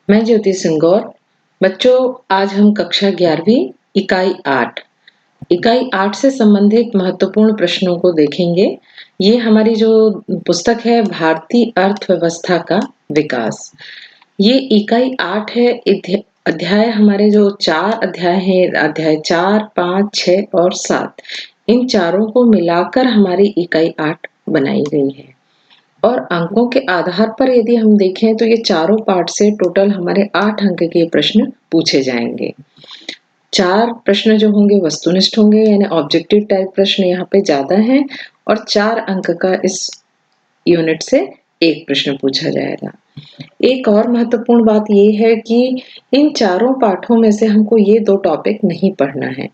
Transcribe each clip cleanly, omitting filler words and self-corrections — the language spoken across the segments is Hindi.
मैं ज्योति सिंगौर। बच्चों, आज हम कक्षा 11वीं इकाई 8 से संबंधित महत्वपूर्ण प्रश्नों को देखेंगे। ये हमारी जो पुस्तक है भारतीय अर्थव्यवस्था का विकास, ये इकाई 8 है। अध्याय हमारे जो 4 अध्याय हैं, अध्याय 4, 5, 6 और 7, इन चारों को मिलाकर हमारी इकाई 8 बनाई गई है। और अंकों के आधार पर यदि हम देखें तो ये चारों पार्ट से टोटल हमारे 8 अंक के प्रश्न पूछे जाएंगे। 4 प्रश्न जो होंगे वस्तुनिष्ठ होंगे, यानी ऑब्जेक्टिव टाइप प्रश्न यहाँ पे ज्यादा हैं, और 4 अंक का इस यूनिट से एक प्रश्न पूछा जाएगा। एक और महत्वपूर्ण बात ये है कि इन चारों पाठों में से हमको ये 2 टॉपिक नहीं पढ़ना है।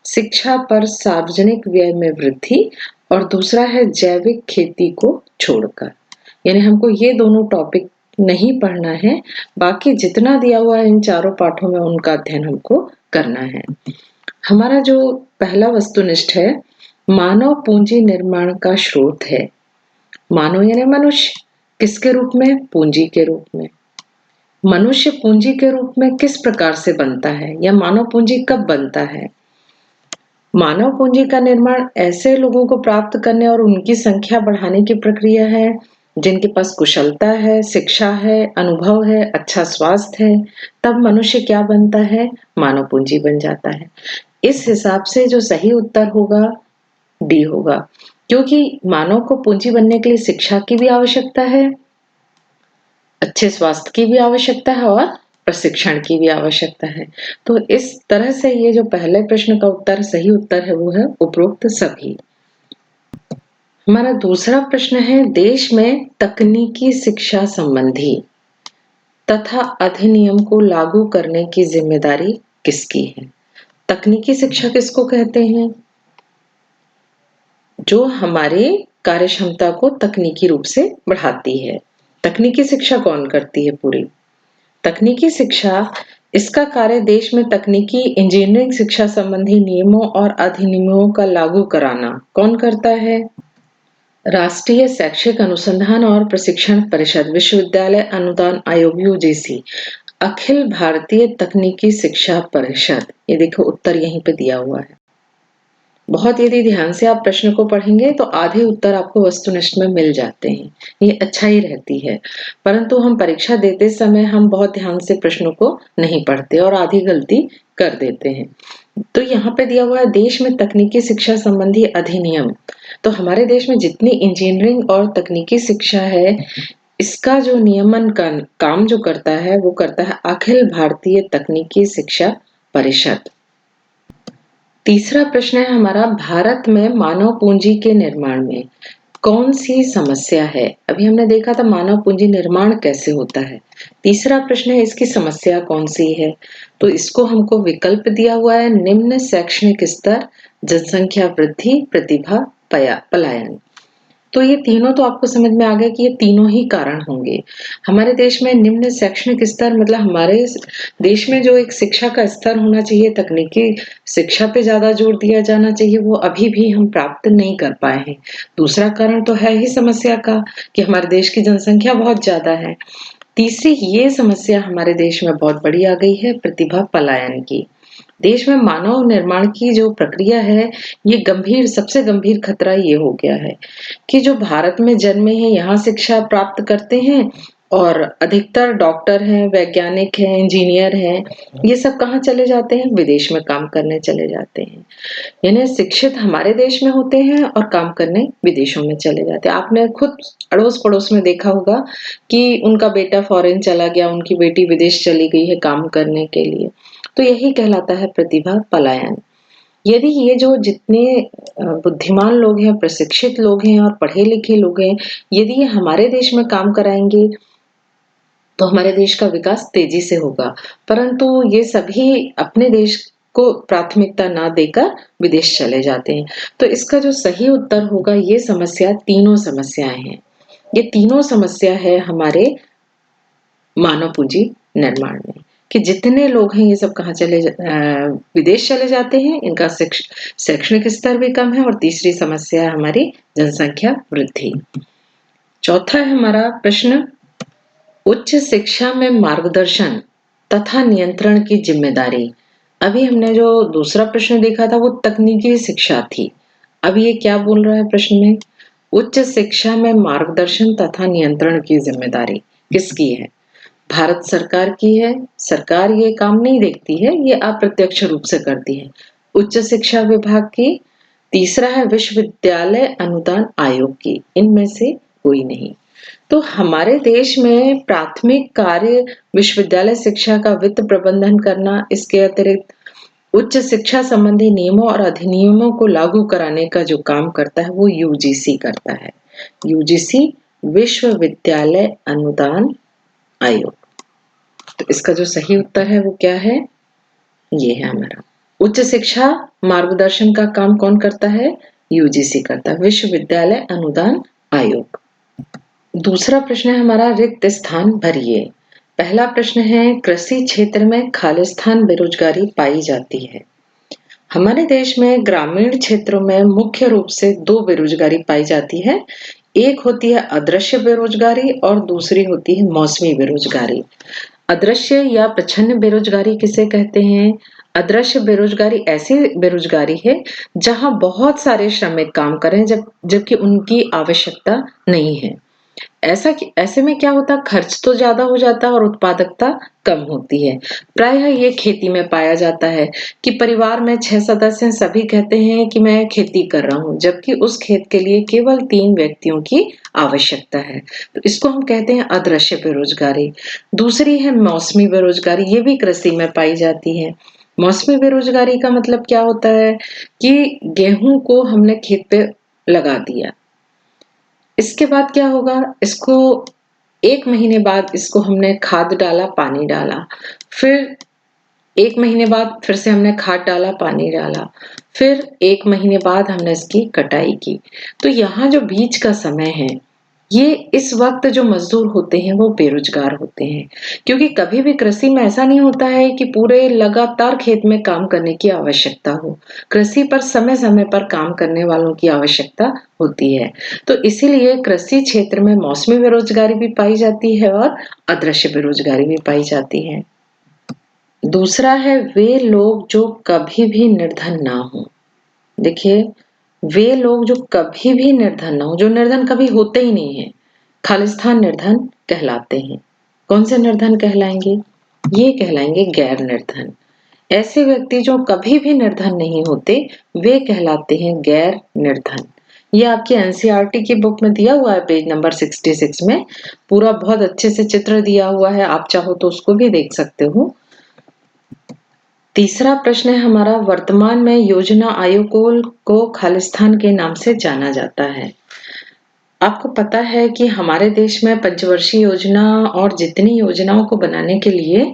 शिक्षा पर सार्वजनिक व्यय में वृद्धि और दूसरा है जैविक खेती को छोड़कर, यानी हमको ये दोनों टॉपिक नहीं पढ़ना है। बाकी जितना दिया हुआ है इन चारों पाठों में उनका अध्ययन हमको करना है। हमारा जो पहला वस्तुनिष्ठ है, मानव पूंजी निर्माण का स्रोत है। मानव यानी मनुष्य, किसके रूप में? पूंजी के रूप में। मनुष्य पूंजी के रूप में किस प्रकार से बनता है, या मानव पूंजी कब बनता है? मानव पूंजी का निर्माण ऐसे लोगों को प्राप्त करने और उनकी संख्या बढ़ाने की प्रक्रिया है जिनके पास कुशलता है, शिक्षा है, अनुभव है, अच्छा स्वास्थ्य है। तब मनुष्य क्या बनता है? मानव पूंजी बन जाता है। इस हिसाब से जो सही उत्तर होगा डी होगा, क्योंकि मानव को पूंजी बनने के लिए शिक्षा की भी आवश्यकता है, अच्छे स्वास्थ्य की भी आवश्यकता है और प्रशिक्षण की भी आवश्यकता है। तो इस तरह से ये जो पहले प्रश्न का उत्तर सही उत्तर है वो है उपरोक्त सभी। हमारा दूसरा प्रश्न है, देश में तकनीकी शिक्षा संबंधी तथा अधिनियम को लागू करने की जिम्मेदारी किसकी है? तकनीकी शिक्षा किसको कहते हैं? जो हमारे कार्य क्षमता को तकनीकी रूप से बढ़ाती है। तकनीकी शिक्षा कौन करती है पूरी? तकनीकी शिक्षा, इसका कार्य देश में तकनीकी इंजीनियरिंग शिक्षा संबंधी नियमों और अधिनियमों का लागू कराना। कौन करता है? राष्ट्रीय शैक्षिक अनुसंधान और प्रशिक्षण परिषद, विश्वविद्यालय अनुदान आयोग यूजीसी, अखिल भारतीय तकनीकी शिक्षा परिषद। ये देखो उत्तर यहीं पे दिया हुआ है। बहुत यदि ध्यान से आप प्रश्न को पढ़ेंगे तो आधे उत्तर आपको वस्तुनिष्ठ में मिल जाते हैं, ये अच्छा ही रहती है। परंतु हम परीक्षा देते समय हम बहुत ध्यान से प्रश्नों को नहीं पढ़ते और आधी गलती कर देते हैं। तो यहाँ पे दिया हुआ है देश में तकनीकी शिक्षा संबंधी अधिनियम। तो हमारे देश में जितनी इंजीनियरिंग और तकनीकी शिक्षा है, इसका जो नियमन का काम जो करता है वो करता है अखिल भारतीय तकनीकी शिक्षा परिषद। तीसरा प्रश्न है हमारा, भारत में मानव पूंजी के निर्माण में कौन सी समस्या है? अभी हमने देखा था मानव पूंजी निर्माण कैसे होता है। तीसरा प्रश्न है, इसकी समस्या कौन सी है? तो इसको हमको विकल्प दिया हुआ है, निम्न शैक्षणिक स्तर, जनसंख्या वृद्धि, प्रतिभा पलायन। तो ये तीनों तो आपको समझ में आ गया कि ये तीनों ही कारण होंगे। हमारे देश में निम्न शैक्षणिक स्तर मतलब हमारे देश में जो एक शिक्षा का स्तर होना चाहिए, तकनीकी शिक्षा पे ज्यादा जोर दिया जाना चाहिए, वो अभी भी हम प्राप्त नहीं कर पाए हैं। दूसरा कारण तो है ही समस्या का कि हमारे देश की जनसंख्या बहुत ज्यादा है। तीसरी ये समस्या हमारे देश में बहुत बड़ी आ गई है, प्रतिभा पलायन की। देश में मानव निर्माण की जो प्रक्रिया है, ये गंभीर, सबसे गंभीर खतरा ये हो गया है कि जो भारत में जन्मे हैं, यहाँ शिक्षा प्राप्त करते हैं और अधिकतर डॉक्टर हैं, वैज्ञानिक हैं, इंजीनियर हैं, ये सब कहाँ चले जाते हैं? विदेश में काम करने चले जाते हैं। यानी शिक्षित हमारे देश में होते हैं और काम करने विदेशों में चले जाते हैं। आपने खुद अड़ोस पड़ोस में देखा होगा कि उनका बेटा फॉरेन चला गया, उनकी बेटी विदेश चली गई है काम करने के लिए। तो यही कहलाता है प्रतिभा पलायन। यदि ये जो जितने बुद्धिमान लोग हैं, प्रशिक्षित लोग हैं और पढ़े लिखे लोग हैं, यदि ये हमारे देश में काम कराएंगे तो हमारे देश का विकास तेजी से होगा। परंतु ये सभी अपने देश को प्राथमिकता ना देकर विदेश चले जाते हैं। तो इसका जो सही उत्तर होगा, ये समस्या, तीनों समस्याएं हैं। ये तीनों समस्या है हमारे मानव पूंजी निर्माण में, कि जितने लोग हैं ये सब कहाँ विदेश चले जाते हैं, इनका शैक्षणिक स्तर भी कम है, और तीसरी समस्या है हमारी जनसंख्या वृद्धि। चौथा है हमारा प्रश्न, उच्च शिक्षा में मार्गदर्शन तथा नियंत्रण की जिम्मेदारी। अभी हमने जो दूसरा प्रश्न देखा था वो तकनीकी शिक्षा थी। अब ये क्या बोल रहा है प्रश्न में? उच्च शिक्षा में मार्गदर्शन तथा नियंत्रण की जिम्मेदारी किसकी है? भारत सरकार की है। सरकार ये काम नहीं देखती है, ये अप्रत्यक्ष रूप से करती है। उच्च शिक्षा विभाग की। तीसरा है विश्वविद्यालय अनुदान आयोग की। इनमें से कोई नहीं। तो हमारे देश में प्राथमिक कार्य विश्वविद्यालय शिक्षा का वित्त प्रबंधन करना, इसके अतिरिक्त उच्च शिक्षा संबंधी नियमों और अधिनियमों को लागू कराने का जो काम करता है वो यूजीसी करता है। यूजीसी विश्वविद्यालय अनुदान आयोग। तो इसका जो सही उत्तर है वो क्या है? ये है हमारा। उच्च शिक्षा मार्गदर्शन का काम कौन करता है? यूजीसी करता है, विश्वविद्यालय अनुदान आयोग। दूसरा प्रश्न है हमारा, रिक्त स्थान भरिए। पहला प्रश्न है, कृषि क्षेत्र में खालिस्तान बेरोजगारी पाई जाती है। हमारे देश में ग्रामीण क्षेत्रों में मुख्य रूप से दो बेरोजगारी पाई जाती है। एक होती है अदृश्य बेरोजगारी और दूसरी होती है मौसमी बेरोजगारी। अदृश्य या प्रच्छन्न बेरोजगारी किसे कहते हैं? अदृश्य बेरोजगारी ऐसी बेरोजगारी है जहां बहुत सारे श्रमिक काम करें जबकि उनकी आवश्यकता नहीं है। ऐसे में क्या होता है, खर्च तो ज्यादा हो जाता है और उत्पादकता कम होती है। प्रायः ये खेती में पाया जाता है कि परिवार में 6 सदस्य हैं, सभी कहते हैं कि मैं खेती कर रहा हूं, जबकि उस खेत के लिए केवल 3 व्यक्तियों की आवश्यकता है। तो इसको हम कहते हैं अदृश्य बेरोजगारी। दूसरी है मौसमी बेरोजगारी, ये भी कृषि में पाई जाती है। मौसमी बेरोजगारी का मतलब क्या होता है कि गेहूं को हमने खेत पे लगा दिया, इसके बाद क्या होगा, इसको 1 महीने बाद इसको हमने खाद डाला, पानी डाला, फिर 1 महीने बाद फिर से हमने खाद डाला, पानी डाला, फिर 1 महीने बाद हमने इसकी कटाई की। तो यहाँ जो बीच का समय है, ये इस वक्त जो मजदूर होते हैं वो बेरोजगार होते हैं, क्योंकि कभी भी कृषि में ऐसा नहीं होता है कि पूरे लगातार खेत में काम करने की आवश्यकता हो। कृषि पर समय समय पर काम करने वालों की आवश्यकता होती है। तो इसीलिए कृषि क्षेत्र में मौसमी बेरोजगारी भी पाई जाती है और अदृश्य बेरोजगारी भी पाई जाती है। दूसरा है वे लोग जो कभी भी निर्धन ना हो। देखिए, वे लोग जो कभी भी निर्धन ना हो, जो निर्धन कभी होते ही नहीं है, खालिस्तान निर्धन कहलाते हैं। कौन से निर्धन कहलाएंगे? ये कहलाएंगे गैर निर्धन। ऐसे व्यक्ति जो कभी भी निर्धन नहीं होते, वे कहलाते हैं गैर निर्धन। ये आपकी एनसीईआरटी की बुक में दिया हुआ है, पेज नंबर 66 में पूरा बहुत अच्छे से चित्र दिया हुआ है, आप चाहो तो उसको भी देख सकते हो। तीसरा प्रश्न है हमारा, वर्तमान में योजना आयोग को खालिस्तान के नाम से जाना जाता है। आपको पता है कि हमारे देश में पंचवर्षीय योजना और जितनी योजनाओं को बनाने के लिए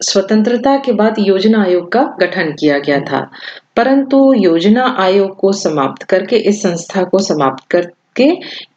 स्वतंत्रता के बाद योजना आयोग का गठन किया गया था, परंतु योजना आयोग को समाप्त करके, इस संस्था को समाप्त करके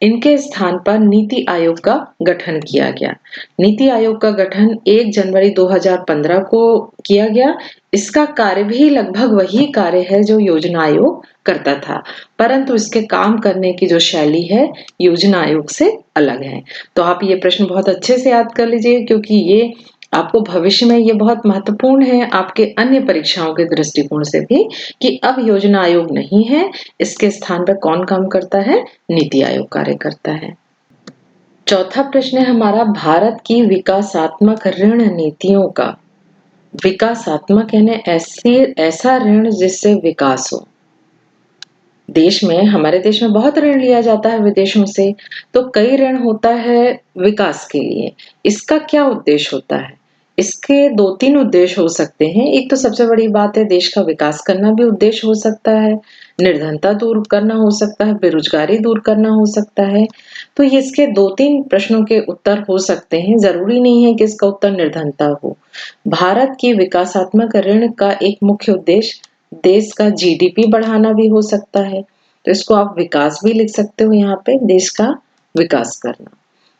इनके स्थान पर नीति आयोग का गठन किया गया। नीति आयोग का गठन 1 जनवरी 2015 को किया गया। इसका कार्य भी लगभग वही कार्य है जो योजना आयोग करता था, परंतु इसके काम करने की जो शैली है योजना आयोग से अलग है। तो आप ये प्रश्न बहुत अच्छे से याद कर लीजिए, क्योंकि ये आपको भविष्य में ये बहुत महत्वपूर्ण है आपके अन्य परीक्षाओं के दृष्टिकोण से भी, कि अब योजना आयोग नहीं है, इसके स्थान पर कौन काम करता है? नीति आयोग कार्य करता है। चौथा प्रश्न है हमारा, भारत की विकासात्मक ऋण नीतियों का, विकासात्मक यानी ऐसा ऋण जिससे विकास हो। देश में, हमारे देश में बहुत ऋण लिया जाता है विदेशों से, तो कई ऋण होता है विकास के लिए। इसका क्या उद्देश्य होता है? इसके 2-3 उद्देश्य हो सकते हैं। एक तो सबसे बड़ी बात है, देश का विकास करना भी उद्देश्य हो सकता है, निर्धनता दूर करना हो सकता है, बेरोजगारी दूर करना हो सकता है। तो ये इसके 2-3 प्रश्नों के उत्तर हो सकते हैं, जरूरी नहीं है कि इसका उत्तर निर्धनता हो। भारत की विकासात्मक ऋण का एक मुख्य उद्देश्य देश का जीडीपी बढ़ाना भी हो सकता है, तो इसको आप विकास भी लिख सकते हो यहाँ पे, देश का विकास करना।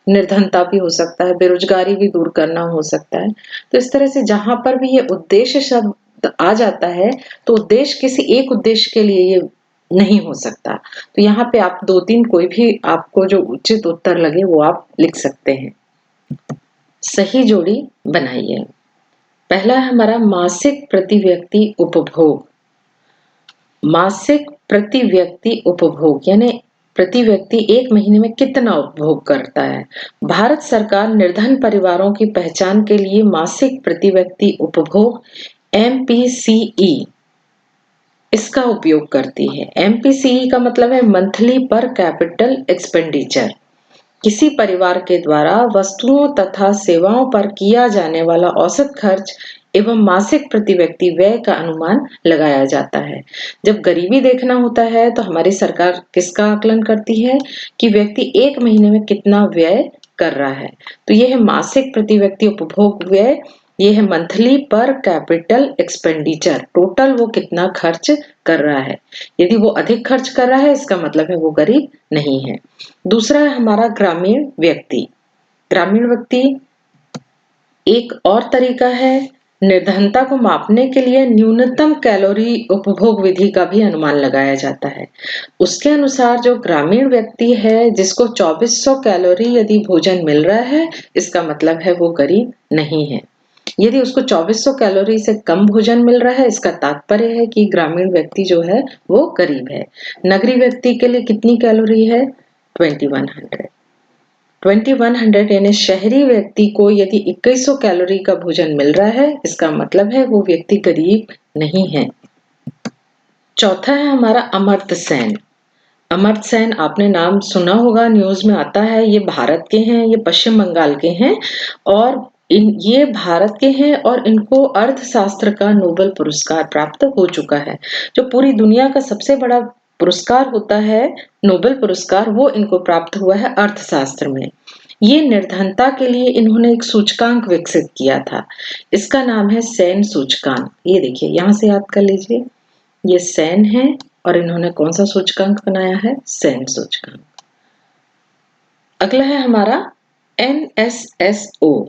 निर्धनता भी हो सकता है, बेरोजगारी भी दूर करना हो सकता है। तो इस तरह से जहां पर भी ये उद्देश्य शब्द आ जाता है, तो उद्देश्य किसी एक उद्देश्य के लिए ये नहीं हो सकता। तो यहाँ पे आप 2-3 कोई भी आपको जो उचित उत्तर लगे वो आप लिख सकते हैं। सही जोड़ी बनाइए। पहला है हमारा मासिक प्रति व्यक्ति उपभोग। मासिक प्रति व्यक्ति उपभोग यानी प्रति व्यक्ति एक महीने में कितना उपभोग करता है। भारत सरकार निर्धन परिवारों की पहचान के लिए मासिक प्रति व्यक्ति उपभोग MPCE इसका उपयोग करती है। MPCE का मतलब है मंथली पर कैपिटल एक्सपेंडिचर। किसी परिवार के द्वारा वस्तुओं तथा सेवाओं पर किया जाने वाला औसत खर्च एवं मासिक प्रति व्यक्ति व्यय का अनुमान लगाया जाता है। जब गरीबी देखना होता है तो हमारी सरकार किसका आकलन करती है कि व्यक्ति एक महीने में कितना व्यय कर रहा है। तो यह है मासिक प्रति व्यक्ति उपभोग व्यय, ये है मंथली पर कैपिटल एक्सपेंडिचर, टोटल वो कितना खर्च कर रहा है। यदि वो अधिक खर्च कर रहा है इसका मतलब है वो गरीब नहीं है। दूसरा है हमारा ग्रामीण व्यक्ति। ग्रामीण व्यक्ति एक और तरीका है, निर्धनता को मापने के लिए न्यूनतम कैलोरी उपभोग विधि का भी अनुमान लगाया जाता है। उसके अनुसार जो ग्रामीण व्यक्ति है जिसको 2400 कैलोरी यदि भोजन मिल रहा है इसका मतलब है वो गरीब नहीं है। यदि उसको 2400 कैलोरी से कम भोजन मिल रहा है इसका तात्पर्य है कि ग्रामीण व्यक्ति जो है वो गरीब है। नगरीय व्यक्ति के लिए कितनी कैलोरी है? 2100। 2100 यानी शहरी व्यक्ति को यदि 2100 कैलोरी का भोजन मिल रहा है इसका मतलब है वो व्यक्ति गरीब नहीं है। चौथा है हमारा अमर्त्य सेन। अमर्त्य सेन आपने नाम सुना होगा, न्यूज में आता है। ये भारत के हैं, ये पश्चिम बंगाल के हैं और ये भारत के हैं और इनको अर्थशास्त्र का नोबेल पुरस्कार प्राप्त हो चुका है। जो पूरी दुनिया का सबसे बड़ा पुरस्कार होता है नोबेल पुरस्कार, वो इनको प्राप्त हुआ है अर्थशास्त्र में। ये निर्धनता के लिए इन्होंने एक सूचकांक विकसित किया था, इसका नाम है सेन सूचकांक। ये देखिए यहां से याद कर लीजिए, ये सेन है और इन्होंने कौन सा सूचकांक बनाया है? सेन सूचकांक। अगला है हमारा NSSO।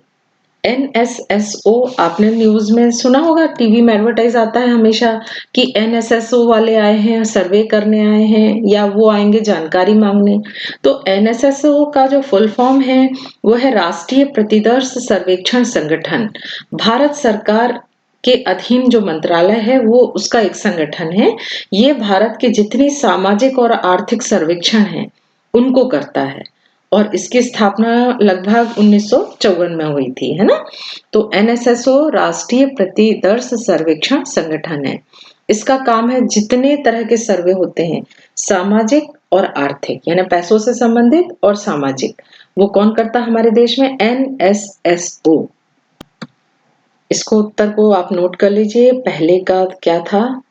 NSSO आपने न्यूज में सुना होगा, टीवी में एडवर्टाइज आता है हमेशा कि NSSO वाले आए हैं, सर्वे करने आए हैं या वो आएंगे जानकारी मांगने। तो NSSO का जो फुल फॉर्म है वो है राष्ट्रीय प्रतिदर्श सर्वेक्षण संगठन। भारत सरकार के अधीन जो मंत्रालय है वो उसका एक संगठन है। ये भारत के जितनी सामाजिक और आर्थिक सर्वेक्षण हैं उनको करता है और इसकी स्थापना लगभग 1954 में हुई थी, है ना। तो NSSO राष्ट्रीय प्रतिदर्श सर्वेक्षण संगठन है। इसका काम है जितने तरह के सर्वे होते हैं सामाजिक और आर्थिक यानी पैसों से संबंधित और सामाजिक, वो कौन करता है हमारे देश में? NSSO। इसको उत्तर को आप नोट कर लीजिए। पहले का क्या था?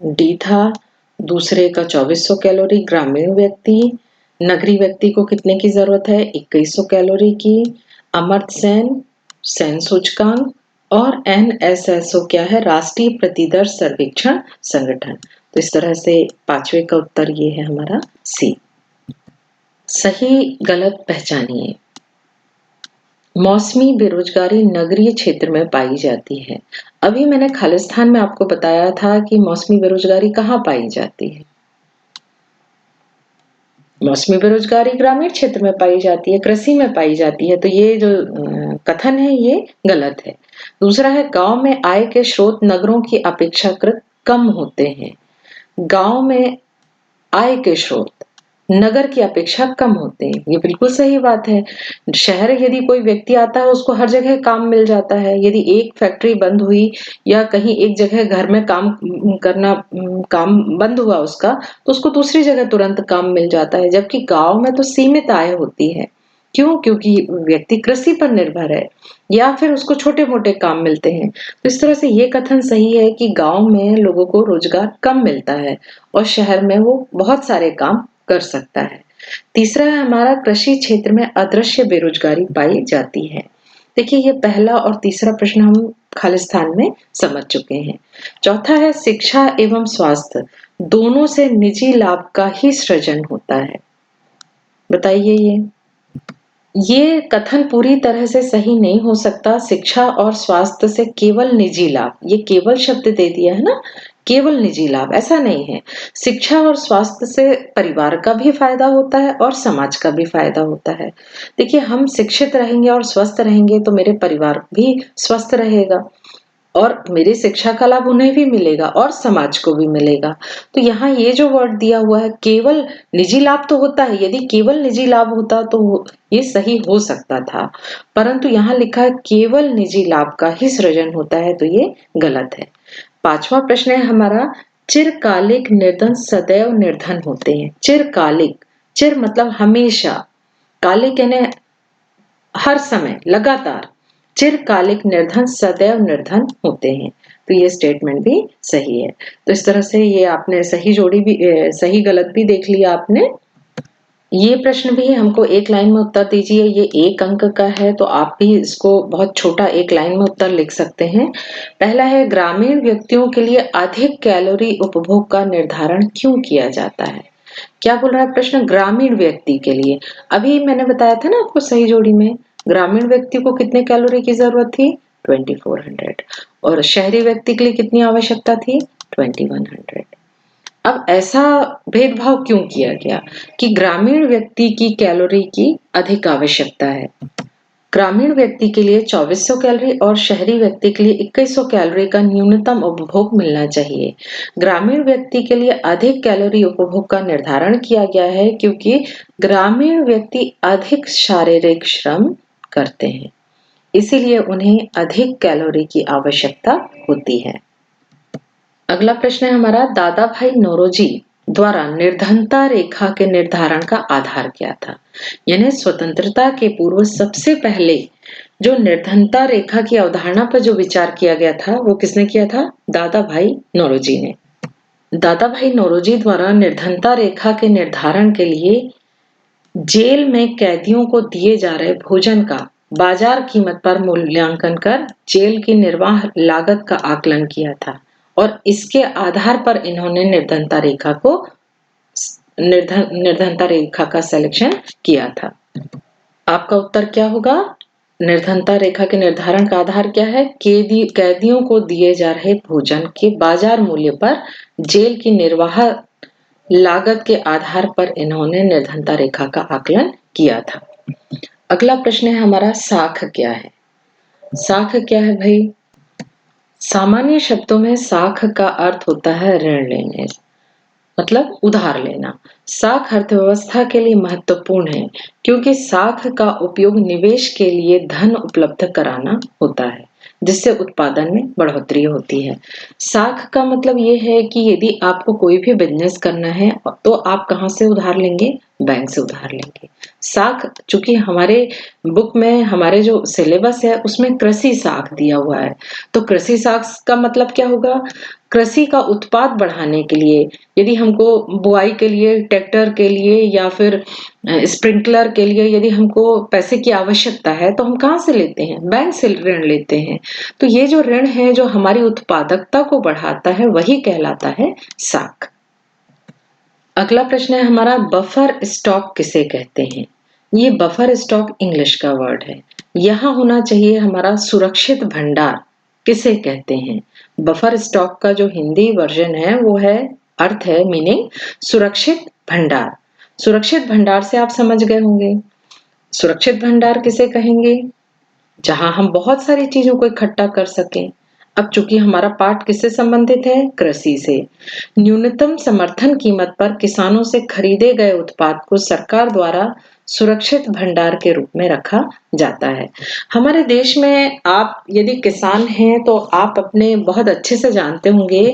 डी था। दूसरे का 2400 कैलोरी ग्रामीण व्यक्ति। नगरीय व्यक्ति को कितने की जरूरत है? 2100 कैलोरी की। अमर्त्य सेन सेन सूचकांक और NSSO क्या है? राष्ट्रीय प्रतिदर्श सर्वेक्षण संगठन। तो इस तरह से पांचवे का उत्तर ये है हमारा सी। सही गलत पहचानिए। मौसमी बेरोजगारी नगरीय क्षेत्र में पाई जाती है। अभी मैंने खालिस्तान में आपको बताया था कि मौसमी बेरोजगारी कहाँ पाई जाती है। मौसमी बेरोजगारी ग्रामीण क्षेत्र में पाई जाती है, कृषि में पाई जाती है। तो ये जो कथन है ये गलत है। दूसरा है गांव में आय के स्रोत नगरों की अपेक्षाकृत कम होते हैं। गांव में आय के स्रोत नगर की अपेक्षा कम होते हैं, ये बिल्कुल सही बात है। शहर यदि कोई व्यक्ति आता है उसको हर जगह काम मिल जाता है। यदि एक फैक्ट्री बंद हुई या कहीं एक जगह घर में काम करना काम बंद हुआ उसका, तो उसको दूसरी जगह तुरंत काम मिल जाता है। जबकि गांव में तो सीमित आय होती है। क्यों? क्योंकि व्यक्ति कृषि पर निर्भर है या फिर उसको छोटे मोटे काम मिलते हैं। तो इस तरह से ये कथन सही है कि गांव में लोगों को रोजगार कम मिलता है और शहर में वो बहुत सारे काम कर सकता है। तीसरा है हमारा कृषि क्षेत्र में अदृश्य बेरोजगारी पाई जाती है। देखिए ये पहला और तीसरा प्रश्न हम खालिस्तान में समझ चुके हैं। चौथा है शिक्षा एवं स्वास्थ्य दोनों से निजी लाभ का ही सृजन होता है। बताइए ये कथन पूरी तरह से सही नहीं हो सकता। शिक्षा और स्वास्थ्य से केवल निजी लाभ, ये केवल शब्द दे दिया है ना, केवल निजी लाभ ऐसा नहीं है। शिक्षा और स्वास्थ्य से परिवार का भी फायदा होता है और समाज का भी फायदा होता है। देखिए, हम शिक्षित रहेंगे और स्वस्थ रहेंगे तो मेरे परिवार भी स्वस्थ रहेगा और मेरी शिक्षा का लाभ उन्हें भी मिलेगा और समाज को भी मिलेगा। तो यहाँ ये जो वर्ड दिया हुआ है केवल निजी लाभ तो होता है, यदि केवल निजी लाभ होता तो ये सही हो सकता था, परंतु यहाँ लिखा है केवल निजी लाभ का ही सृजन होता है, तो ये गलत है। 5वां प्रश्न है हमारा, चिरकालिक निर्धन सदैव निर्धन होते हैं। चिरकालिक, चिर मतलब हमेशा, कालिक यानी हर समय, लगातार। चिरकालिक निर्धन सदैव निर्धन होते हैं, तो ये स्टेटमेंट भी सही है। तो इस तरह से ये आपने सही जोड़ी भी सही गलत भी देख लिया आपने। ये प्रश्न भी हमको एक लाइन में उत्तर दीजिए, ये 1 अंक का है, तो आप भी इसको बहुत छोटा एक लाइन में उत्तर लिख सकते हैं। पहला है, ग्रामीण व्यक्तियों के लिए अधिक कैलोरी उपभोग का निर्धारण क्यों किया जाता है? क्या बोल रहा है प्रश्न? ग्रामीण व्यक्ति के लिए। अभी मैंने बताया था ना आपको सही जोड़ी में, ग्रामीण व्यक्ति को कितने कैलोरी की जरूरत थी? 2400। और शहरी व्यक्ति के लिए कितनी आवश्यकता थी? 2100। अब ऐसा भेदभाव क्यों किया गया कि ग्रामीण व्यक्ति की कैलोरी की अधिक आवश्यकता है? ग्रामीण व्यक्ति के लिए 2400 कैलोरी और शहरी व्यक्ति के लिए 2100 कैलोरी का न्यूनतम उपभोग मिलना चाहिए। ग्रामीण व्यक्ति के लिए अधिक कैलोरी उपभोग का निर्धारण किया गया है क्योंकि ग्रामीण व्यक्ति अधिक शारीरिक श्रम करते हैं, इसीलिए उन्हें अधिक कैलोरी की आवश्यकता होती है। अगला प्रश्न है हमारा, दादा भाई नौरोजी द्वारा निर्धनता रेखा के निर्धारण का आधार क्या था? यानी स्वतंत्रता के पूर्व सबसे पहले जो निर्धनता रेखा की अवधारणा पर जो विचार किया गया था वो किसने किया था? दादा भाई नौरोजी ने। दादा भाई नौरोजी द्वारा निर्धनता रेखा के निर्धारण के लिए जेल में कैदियों को दिए जा रहे भोजन का बाजार कीमत पर मूल्यांकन कर जेल की निर्वाह लागत का आकलन किया था और इसके आधार पर इन्होंने निर्धनता रेखा का सिलेक्शन किया था। आपका उत्तर क्या होगा? निर्धनता रेखा के निर्धारण का आधार क्या है? कैदियों को दिए जा रहे भोजन के बाजार मूल्य पर जेल की निर्वाह लागत के आधार पर इन्होंने निर्धनता रेखा का आकलन किया था। अगला प्रश्न है हमारा, साख क्या है? साख क्या है भाई? सामान्य शब्दों में साख का अर्थ होता है ऋण लेने, मतलब उधार लेना। साख अर्थव्यवस्था के लिए महत्वपूर्ण है क्योंकि साख का उपयोग निवेश के लिए धन उपलब्ध कराना होता है जिससे उत्पादन में बढ़ोतरी होती है। साख का मतलब ये है कि यदि आपको कोई भी बिजनेस करना है तो आप कहाँ से उधार लेंगे? बैंक से उधार लेंगे। साख, चूंकि हमारे बुक में हमारे जो सिलेबस है उसमें कृषि साख दिया हुआ है, तो कृषि साख का मतलब क्या होगा? कृषि का उत्पाद बढ़ाने के लिए, यदि हमको बुआई के लिए, ट्रैक्टर के लिए या फिर स्प्रिंकलर के लिए यदि हमको पैसे की आवश्यकता है तो हम कहाँ से लेते हैं? बैंक से ऋण लेते हैं। तो ये जो ऋण है जो हमारी उत्पादकता को बढ़ाता है वही कहलाता है साख। अगला प्रश्न है हमारा, बफर स्टॉक किसे कहते हैं? ये बफर स्टॉक इंग्लिश का वर्ड है, यहाँ होना चाहिए हमारा सुरक्षित भंडार किसे कहते हैं? बफर स्टॉक का जो हिंदी वर्जन है वो है, अर्थ है, मीनिंग सुरक्षित भंडार। सुरक्षित भंडार से आप समझ गए होंगे। सुरक्षित भंडार किसे कहेंगे? जहां हम बहुत सारी चीजों को इकट्ठा कर सकें। अब चूंकि हमारा पाठ किससे संबंधित है? कृषि से। न्यूनतम समर्थन कीमत पर किसानों से खरीदे गए उत्पाद को सरकार द्वारा सुरक्षित भंडार के रूप में रखा जाता है। हमारे देश में आप यदि किसान हैं तो आप अपने बहुत अच्छे से जानते होंगे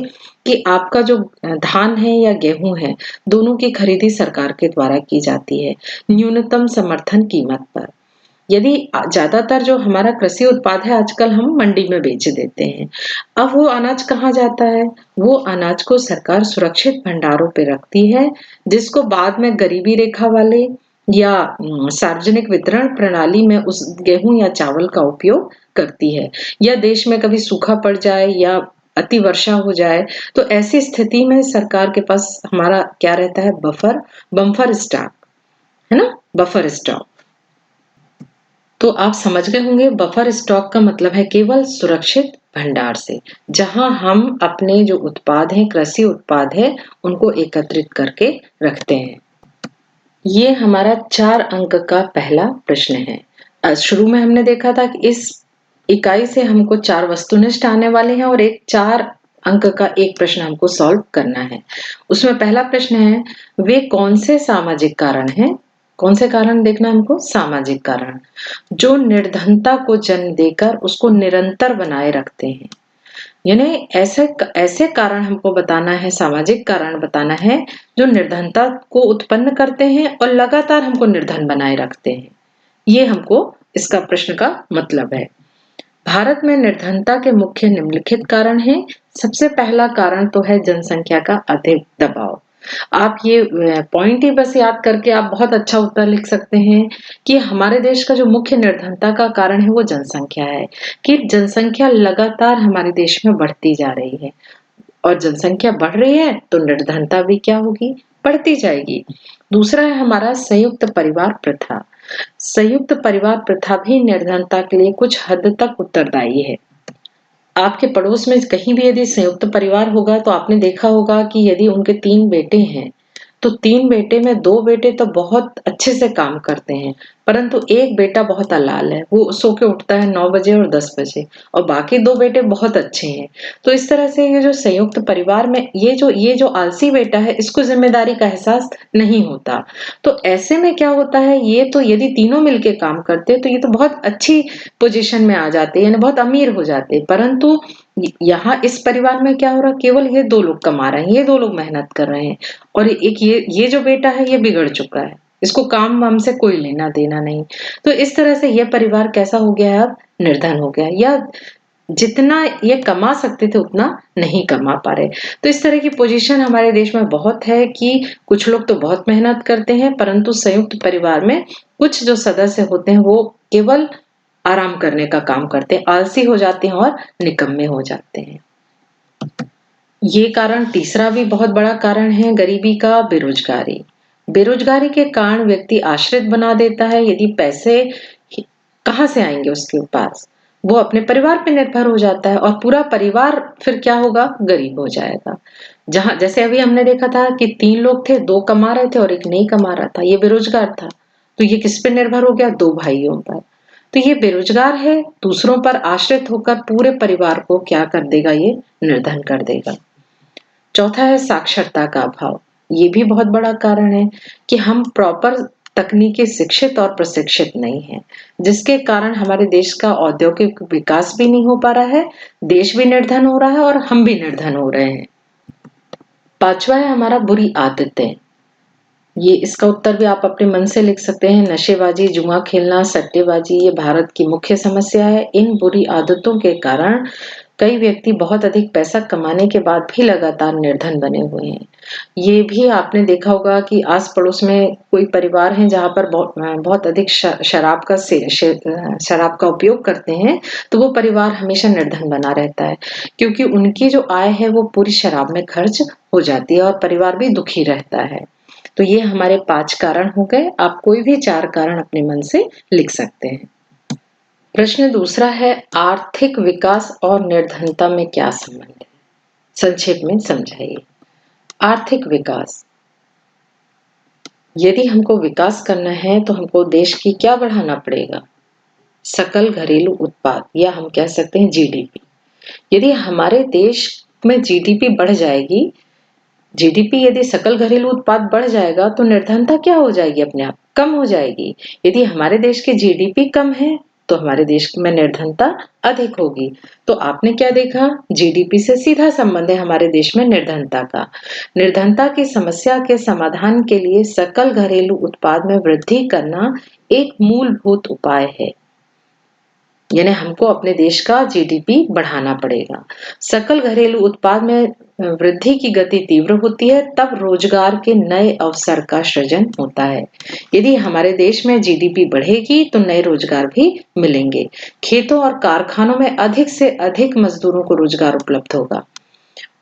कि आपका जो धान है या गेहूं है, दोनों की खरीदी सरकार के द्वारा की जाती है न्यूनतम समर्थन कीमत पर। यदि ज्यादातर जो हमारा कृषि उत्पाद है आजकल हम मंडी में बेच देते हैं, अब वो अनाज कहाँ जाता है? वो अनाज को सरकार सुरक्षित भंडारों पे रखती है जिसको बाद में गरीबी रेखा वाले या सार्वजनिक वितरण प्रणाली में उस गेहूं या चावल का उपयोग करती है। या देश में कभी सूखा पड़ जाए या अति वर्षा हो जाए तो ऐसी स्थिति में सरकार के पास हमारा क्या रहता है? बम्फर स्टॉक, है ना, बफर स्टॉक। तो आप समझ गए होंगे बफर स्टॉक का मतलब है केवल सुरक्षित भंडार से, जहां हम अपने जो उत्पाद हैं, कृषि उत्पाद है, उनको एकत्रित करके रखते हैं। ये हमारा 4 अंक का पहला प्रश्न है। शुरू में हमने देखा था कि इस इकाई से हमको 4 वस्तुनिष्ठ आने वाले हैं और एक 4 अंक का एक प्रश्न हमको सॉल्व करना है। उसमें पहला प्रश्न है, वे कौन से सामाजिक कारण हैं? कौन से कारण देखना हमको? सामाजिक कारण, जो निर्धनता को जन्म देकर उसको निरंतर बनाए रखते हैं। यानी ऐसे ऐसे कारण हमको बताना है, सामाजिक कारण बताना है, जो निर्धनता को उत्पन्न करते हैं और लगातार हमको निर्धन बनाए रखते हैं। ये हमको इसका प्रश्न का मतलब है। भारत में निर्धनता के मुख्य निम्नलिखित कारण हैं। सबसे पहला कारण तो है जनसंख्या का अधिक दबाव। आप ये पॉइंट ही बस याद करके आप बहुत अच्छा उत्तर लिख सकते हैं कि हमारे देश का जो मुख्य निर्धनता का कारण है वो जनसंख्या है, कि जनसंख्या लगातार हमारे देश में बढ़ती जा रही है और जनसंख्या बढ़ रही है तो निर्धनता भी क्या होगी? बढ़ती जाएगी। दूसरा है हमारा संयुक्त परिवार प्रथा। संयुक्त परिवार प्रथा भी निर्धनता के लिए कुछ हद तक उत्तरदायी है। आपके पड़ोस में कहीं भी यदि संयुक्त परिवार होगा तो आपने देखा होगा कि यदि उनके 3 बेटे हैं, तो 3 बेटे में 2 बेटे तो बहुत अच्छे से काम करते हैं, परंतु एक बेटा बहुत अलाल है। वो सो के उठता है 9 बजे और 10 बजे और बाकी 2 बेटे बहुत अच्छे हैं। तो इस तरह से ये जो संयुक्त परिवार में ये जो आलसी बेटा है, इसको ज़िम्मेदारी का एहसास नहीं होता। तो ऐसे में क्या होता है, ये तो यदि तीनों मिलके काम करते तो ये तो बहुत अच्छी पोजीशन में आ जाते, यानी बहुत अमीर हो जाते। परंतु यहाँ इस परिवार में क्या हो रहा है, केवल ये 2 लोग कमा रहे हैं, ये 2 लोग मेहनत कर रहे हैं और एक ये जो बेटा है ये बिगड़ चुका है, इसको काम वाम से कोई लेना देना नहीं। तो इस तरह से ये परिवार कैसा हो गया है, अब निर्धन हो गया है, या जितना ये कमा सकते थे उतना नहीं कमा पा रहे। तो इस तरह की पोजीशन हमारे देश में बहुत है कि कुछ लोग तो बहुत मेहनत करते हैं, परंतु संयुक्त परिवार में कुछ जो सदस्य होते हैं वो केवल आराम करने का काम करते हैं, आलसी हो जाते हैं और निकम्मे हो जाते हैं। ये कारण तीसरा भी बहुत बड़ा कारण है गरीबी का, बेरोजगारी। बेरोजगारी के कारण व्यक्ति आश्रित बना देता है। यदि पैसे कहाँ से आएंगे उसके पास, वो अपने परिवार पे निर्भर हो जाता है और पूरा परिवार फिर क्या होगा, गरीब हो जाएगा। जहां जैसे अभी हमने देखा था कि 3 लोग थे, 2 कमा रहे थे और एक नहीं कमा रहा था, ये बेरोजगार था। तो ये किस पे निर्भर हो गया, 2 भाइयों पर। तो ये बेरोजगार है, दूसरों पर आश्रित होकर पूरे परिवार को क्या कर देगा, ये निर्धन कर देगा। चौथा है साक्षरता का अभाव। ये भी बहुत बड़ा कारण है कि हम प्रॉपर तकनीकी शिक्षित और प्रशिक्षित नहीं हैं, जिसके कारण हमारे देश का औद्योगिक विकास भी नहीं हो पा रहा है, देश भी निर्धन हो रहा है और हम भी निर्धन हो रहे हैं। पांचवा है हमारा बुरी आदतें। ये इसका उत्तर भी आप अपने मन से लिख सकते हैं। नशेबाजी, जुआ खेलना, सट्टेबाजी ये भारत की मुख्य समस्या है। इन बुरी आदतों के कारण कई व्यक्ति बहुत अधिक पैसा कमाने के बाद भी लगातार निर्धन बने हुए हैं। ये भी आपने देखा होगा कि आस पड़ोस में कोई परिवार है जहाँ पर बहुत अधिक शराब का उपयोग करते हैं, तो वो परिवार हमेशा निर्धन बना रहता है, क्योंकि उनकी जो आय है वो पूरी शराब में खर्च हो जाती है और परिवार भी दुखी रहता है। तो ये हमारे 5 कारण हो गए। आप कोई भी 4 कारण अपने मन से लिख सकते हैं। प्रश्न दूसरा है, आर्थिक विकास और निर्धनता में क्या संबंध है? संक्षेप में समझाइए। आर्थिक विकास, यदि हमको विकास करना है तो हमको देश की क्या बढ़ाना पड़ेगा? सकल घरेलू उत्पाद, या हम कह सकते हैं जीडीपी। यदि हमारे देश में जीडीपी बढ़ जाएगी, जीडीपी यदि सकल घरेलू उत्पाद बढ़ जाएगा तो निर्धनता क्या हो जाएगी, अपने आप कम हो जाएगी। यदि हमारे देश की जीडीपी कम है तो हमारे देश में निर्धनता अधिक होगी। तो आपने क्या देखा, जीडीपी से सीधा संबंध है हमारे देश में निर्धनता का। निर्धनता की समस्या के समाधान के लिए सकल घरेलू उत्पाद में वृद्धि करना एक मूलभूत उपाय है। यानी हमको अपने देश का जीडीपी बढ़ाना पड़ेगा। सकल घरेलू उत्पाद में वृद्धि की गति तीव्र होती है, तब रोजगार के नए अवसर का सृजन होता है। यदि हमारे देश में जीडीपी बढ़ेगी तो नए रोजगार भी मिलेंगे। खेतों और कारखानों में अधिक से अधिक मजदूरों को रोजगार उपलब्ध होगा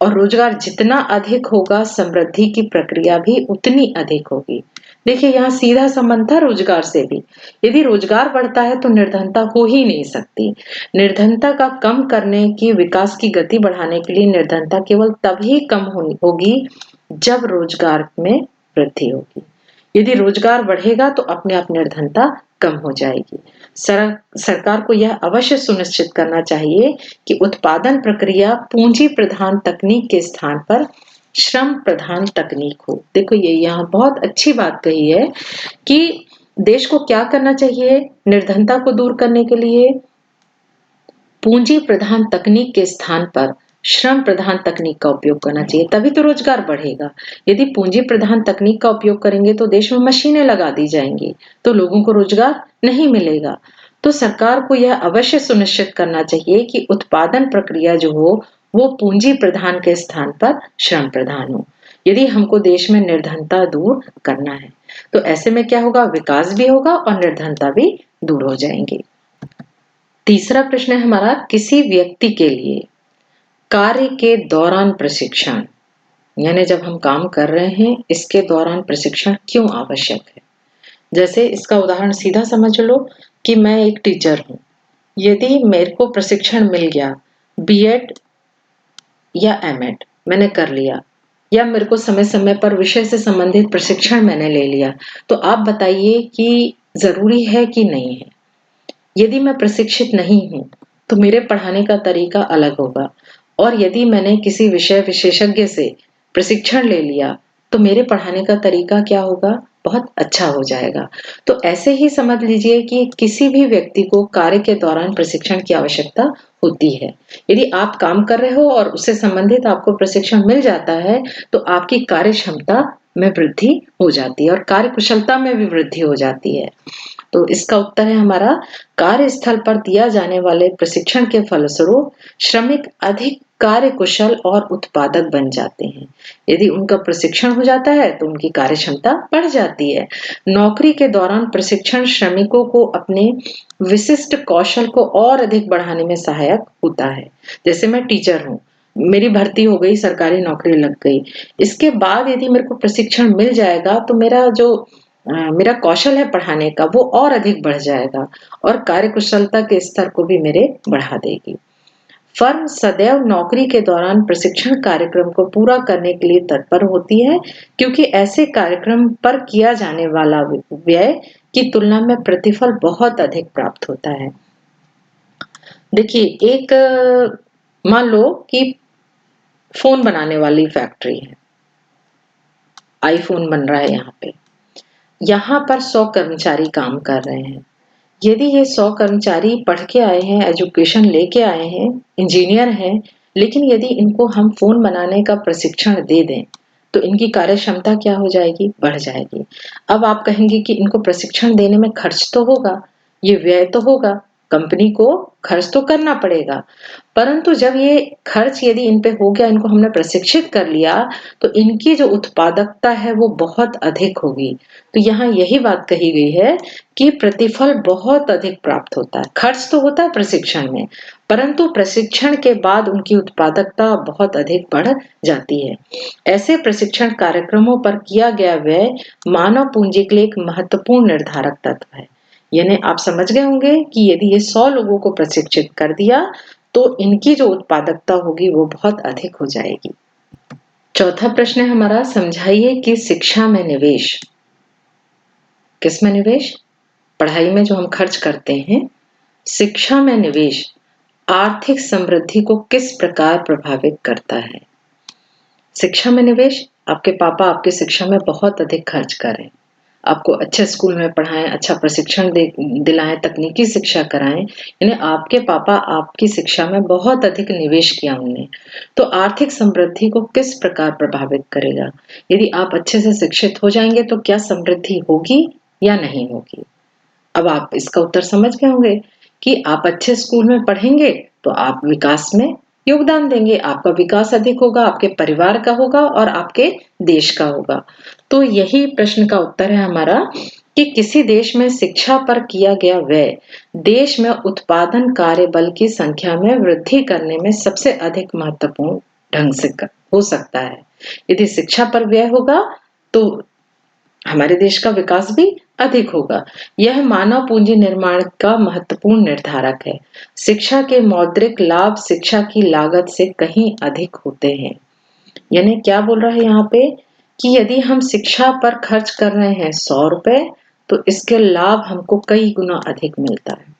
और रोजगार जितना अधिक होगा, समृद्धि की प्रक्रिया भी उतनी अधिक होगी। देखिए यहाँ सीधा संबंध था रोजगार से भी। यदि रोजगार बढ़ता है तो निर्धनता हो ही नहीं सकती। निर्धनता का कम करने की विकास की गति बढ़ाने के लिए निर्धनता केवल तभी कम होगी जब रोजगार में वृद्धि होगी। यदि रोजगार बढ़ेगा तो अपने आप निर्धनता कम हो जाएगी। सरकार को यह अवश्य सुनिश्चित करना चाहिए कि उत्पादन प्रक्रिया पूंजी प्रधान तकनीक के स्थान पर श्रम प्रधान तकनीक हो। देखो ये यहाँ बहुत अच्छी बात कही है कि देश को क्या करना चाहिए निर्धनता को दूर करने के लिए, पूंजी प्रधान तकनीक के स्थान पर श्रम प्रधान तकनीक का उपयोग करना चाहिए, तभी तो रोजगार बढ़ेगा। यदि पूंजी प्रधान तकनीक का उपयोग करेंगे तो देश में मशीनें लगा दी जाएंगी तो लोगों को रोजगार नहीं मिलेगा। तो सरकार को यह अवश्य सुनिश्चित करना चाहिए कि उत्पादन प्रक्रिया जो हो वो पूंजी प्रधान के स्थान पर श्रम प्रधान हो, यदि हमको देश में निर्धनता दूर करना है। तो ऐसे में क्या होगा, विकास भी होगा और निर्धनता भी दूर हो जाएंगी। तीसरा प्रश्न है हमारा, किसी व्यक्ति के लिए कार्य के दौरान प्रशिक्षण, यानी जब हम काम कर रहे हैं इसके दौरान प्रशिक्षण क्यों आवश्यक है। जैसे इसका उदाहरण सीधा समझ लो कि मैं एक टीचर हूं, यदि मेरे को प्रशिक्षण मिल गया, बीएड या एमएड मैंने कर लिया, या मेरे को समय समय पर विषय से संबंधित प्रशिक्षण मैंने ले लिया, तो आप बताइए कि जरूरी है कि नहीं है। यदि मैं प्रशिक्षित नहीं हूं तो मेरे पढ़ाने का तरीका अलग होगा, और यदि मैंने किसी विषय विशेषज्ञ से प्रशिक्षण ले लिया तो मेरे पढ़ाने का तरीका क्या होगा, बहुत अच्छा हो जाएगा। तो ऐसे ही समझ लीजिए कि किसी भी व्यक्ति को कार्य के दौरान प्रशिक्षण की आवश्यकता होती है। यदि आप काम कर रहे हो और उससे संबंधित आपको प्रशिक्षण मिल जाता है तो आपकी कार्य क्षमता में वृद्धि हो जाती है और कार्य कुशलता में भी वृद्धि हो जाती है। तो इसका उत्तर है हमारा, कार्यस्थल पर दिया जाने वाले प्रशिक्षण के फलस्वरूप श्रमिक अधिक कार्य कुशल और उत्पादक बन जाते हैं। यदि उनका प्रशिक्षण हो जाता है तो उनकी कार्य क्षमता बढ़ जाती है। नौकरी के दौरान प्रशिक्षण श्रमिकों को अपने विशिष्ट कौशल को और अधिक बढ़ाने में सहायक होता है। जैसे मैं टीचर हूँ, मेरी भर्ती हो गई, सरकारी नौकरी लग गई, इसके बाद यदि मेरे को प्रशिक्षण मिल जाएगा तो मेरा कौशल है पढ़ाने का वो और अधिक बढ़ जाएगा और कार्यकुशलता के स्तर को भी मेरे बढ़ा देगी। फर्म सदैव नौकरी के दौरान प्रशिक्षण कार्यक्रम को पूरा करने के लिए तत्पर होती है, क्योंकि ऐसे कार्यक्रम पर किया जाने वाला व्यय की तुलना में प्रतिफल बहुत अधिक प्राप्त होता है। देखिए एक मान लो कि फोन बनाने वाली फैक्ट्री है, आईफोन बन रहा है, यहाँ पर 100 कर्मचारी काम कर रहे हैं। यदि ये 100 कर्मचारी पढ़ के आए हैं, एजुकेशन लेके आए हैं, इंजीनियर हैं, लेकिन यदि इनको हम फोन बनाने का प्रशिक्षण दे दें तो इनकी कार्य क्षमता क्या हो जाएगी, बढ़ जाएगी। अब आप कहेंगे कि इनको प्रशिक्षण देने में खर्च तो होगा, ये व्यय तो होगा, कंपनी को खर्च तो करना पड़ेगा, परंतु जब ये खर्च यदि इन पे हो गया, इनको हमने प्रशिक्षित कर लिया तो इनकी जो उत्पादकता है वो बहुत अधिक होगी। तो यहाँ यही बात कही गई है कि प्रतिफल बहुत अधिक प्राप्त होता है। खर्च तो होता है प्रशिक्षण में, परंतु प्रशिक्षण के बाद उनकी उत्पादकता बहुत अधिक बढ़ जाती है। ऐसे प्रशिक्षण कार्यक्रमों पर किया गया व्यय मानव पूंजी के लिए एक महत्वपूर्ण निर्धारक तत्व है। यानी आप समझ गए होंगे कि यदि ये 100 लोगों को प्रशिक्षित कर दिया तो इनकी जो उत्पादकता होगी वो बहुत अधिक हो जाएगी। चौथा प्रश्न है हमारा, समझाइए कि शिक्षा में निवेश, किसमें निवेश, पढ़ाई में जो हम खर्च करते हैं, शिक्षा में निवेश आर्थिक समृद्धि को किस प्रकार प्रभावित करता है। शिक्षा में निवेश, आपके पापा आपकी शिक्षा में बहुत अधिक खर्च करें, आपको अच्छे स्कूल में पढ़ाएं, अच्छा प्रशिक्षण दिलाएं, तकनीकी शिक्षा कराएं, यानी आपके पापा आपकी शिक्षा में बहुत अधिक निवेश किया उन्होंने, तो आर्थिक समृद्धि को किस प्रकार प्रभावित करेगा। यदि आप अच्छे से शिक्षित हो जाएंगे तो क्या समृद्धि होगी या नहीं होगी। अब आप इसका उत्तर समझ गए होंगे कि आप अच्छे स्कूल में पढ़ेंगे तो आप विकास में योगदान देंगे, आपका विकास अधिक होगा, आपके परिवार का होगा और आपके देश का होगा। तो यही प्रश्न का उत्तर है हमारा कि किसी देश में शिक्षा पर किया गया व्यय देश में उत्पादन कार्य बल की संख्या में वृद्धि करने में सबसे अधिक महत्वपूर्ण ढंग से हो सकता है। यदि शिक्षा पर व्यय होगा तो हमारे देश का विकास भी अधिक होगा। यह मानव पूंजी निर्माण का महत्वपूर्ण निर्धारक है। शिक्षा के मौद्रिक लाभ शिक्षा की लागत से कहीं अधिक होते हैं। यानी क्या बोल रहा है यहाँ पे कि यदि हम शिक्षा पर खर्च कर रहे हैं 100 रुपए, तो इसके लाभ हमको कई गुना अधिक मिलता है।